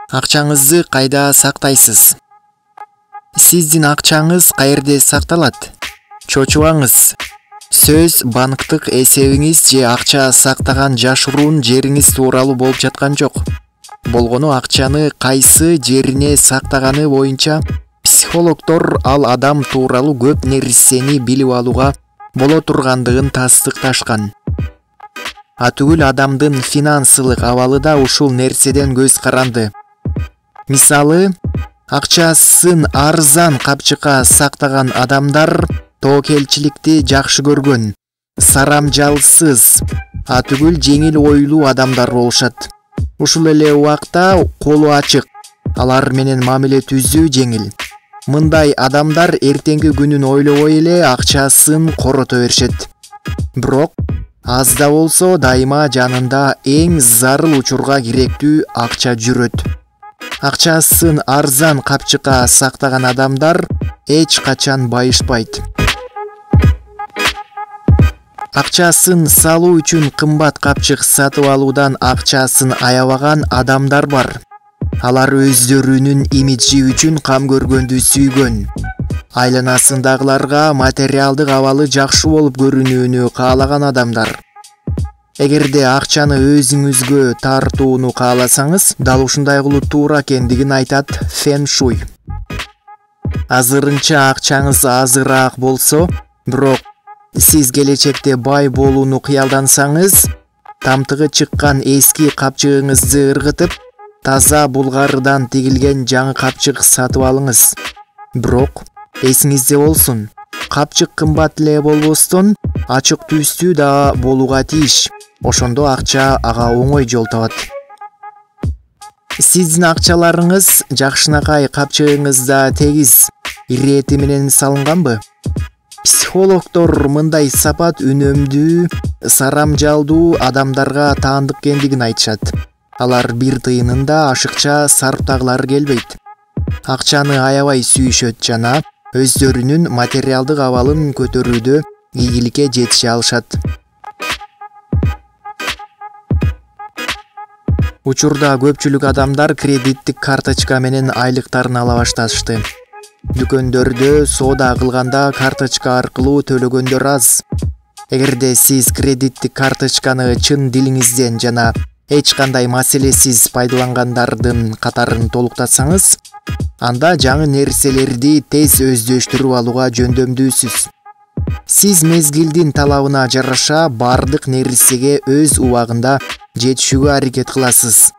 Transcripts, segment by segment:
Акчаңызды кайда сактайсыз? Сиздин акчаңыз каерде сакталат? Чочубаңыз. Сөз банктык эсебиңиз же акча сактаган жашыруун жериңиз тууралуу болуп жаткан жок. Болгону акчаны кайсы жерине сактаганы боюнча психологдор ал адам тууралуу көп нерсени билип алууга боло тургандыгын тастыкташкан. Түгүл адамдын финансылык абалы да ушул нерседен көз каранды. Мисалы, акчасын арзан капчыкка сактаган адамдар тоокелчиликти жакшы көргөн, сарамжалсыз, түгүл жеңил ойлуу адамдар болушат. Ушул эле убакта колу ачык, алар менен мамиле түзүү жеңил. Мындай адамдар эртеңки күнүн ойлобой эле акчасын корото беришет. Бирок аз да болсо дайыма жанында эң зарыл учурга керектүү акча жүрөт. Акчасын арзан капчыкка сактаган адамдар эч качан байышпайт. Акчасын салуу үчүн кымбат капчык сатып алуудан акчасын аябаган адамдар бар. Алар өздөрүнүн имиджи үчүн кам көргөндү сүйгөн. Айланасындагыларга материалдык абалы жакшы болуп көрүнүүнү каалаган адамдар. Эгерде акчаны өзүңүзгө тартууну кааласаңыз, дал ушундай кылуу туура экендигин айтат фэн шуй. Азырынча акчаңыз азыраак болсо, бирок сиз келечекте бай болууну кыялдансаңыз, тамтыгы чыккан эски капчыгыңызды ыргытып, таза булгарыдан тигилген жаңы капчык сатып алыңыз. Бирок эсиңизде болсун, капчык кымбат эле болбостон, ачык түстүү да болууга тийиш. Ошондо акча ага оңой жол табат. Сиздин акчаларыңыз жакшынакай капчыгыңызда тегиз, ирети менен салынганбы? Психологдор мындай сапат үнөмдүү, сарамжалдуу адамдарга таандык экендигин айтышат. Алар бир тыйынын да ашыкча сарптагылары келбейт. Акчаны аябай сүйүшөт жана өздөрүнүн материалдык абалын көтөрүүдө ийгиликке жетише алышат. Учурда көпчүлүк адамдар кредиттик карточка менен айлыктарын ала башташты. Дүкөндөрдө соода кылганда карточка аркылуу төлөгөндөр аз. Эгерде сиз кредиттик карточканы чын дилиңизден жана эч кандай маселесиз пайдалангандардын катарын толуктатсаңыз, анда жаңы нерселерди тез өздөштүрүп алууга жөндөмдүүсүз. Сиз мезгилдин талабына жараша бардык нерсеге өз убагында жетишүүгө аракет кыласыз.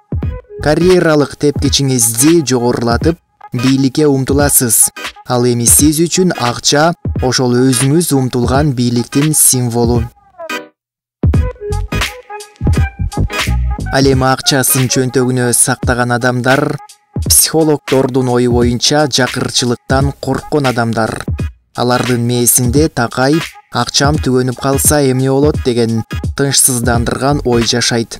Карьералык тепкичиңизди жогорулатып, бийликке умтуласыз. Ал эми сиз үчүн акча ошол өзүңүз умтулган бийликтин символу. Ал эми акчасын чөнтөгүнө сактаган адамдар психологдордун ою боюнча жакырчылыктан корккон адамдар. Алардын мээсинде такай акчам түгөнүп калса эмне болот деген тынчсыздандырган ой жашайт.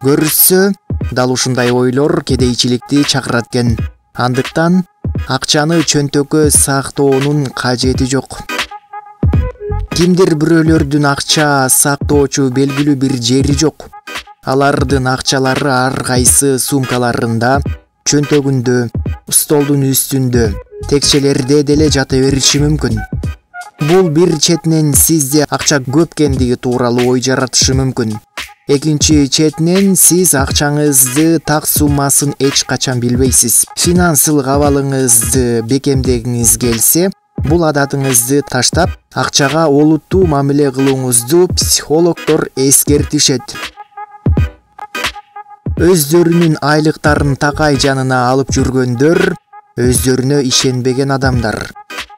Көрүшсө, дал ушундай ойлор кедейчиликти чакырат экен. Андыктан акчаны чөнтөккө сактоонун кажети жок. Кимдир бирөөлөрдүн акча сактоочу белгилүү бир жери жок. Алардын акчалары ар кайсы сумкаларында, чөнтөгүндө, столдун үстүндө, текчелерде деле жата бериши мүмкүн. Бул бир четинен сизде акча көп экендиги тууралуу ой жаратышы мүмкүн. Экинчи четинен сиз акчаңызды так суммасын эч качан билбейсиз. Финансылык абалыңызды бекемдегиңиз келсе, бул адатыңызды таштап, акчага олуттуу мамиле кылууңузду психологдор эскертишет. Өздөрүнүн айлыктарын такай жанына алып жүргөндөр өздөрүнө ишенбеген адамдар.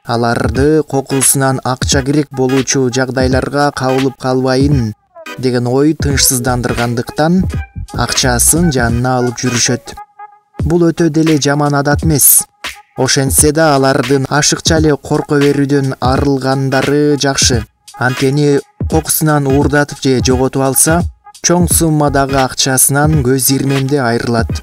Аларды кокусунан акча керек болуучу жагдайларга кабылып калбайын деген ой тынчсыздандыргандыктан акчасын жанына алып жүрүшөт. Бул өтө деле жаман адат эмес. Ошентсе да алардын ашыкча эле корко берүүдөн арылгандары жакшы. Анткени кокусунан уурдатып же жоготуп алса, чоң суммадагы акчасынан көз ирмемде айрылат.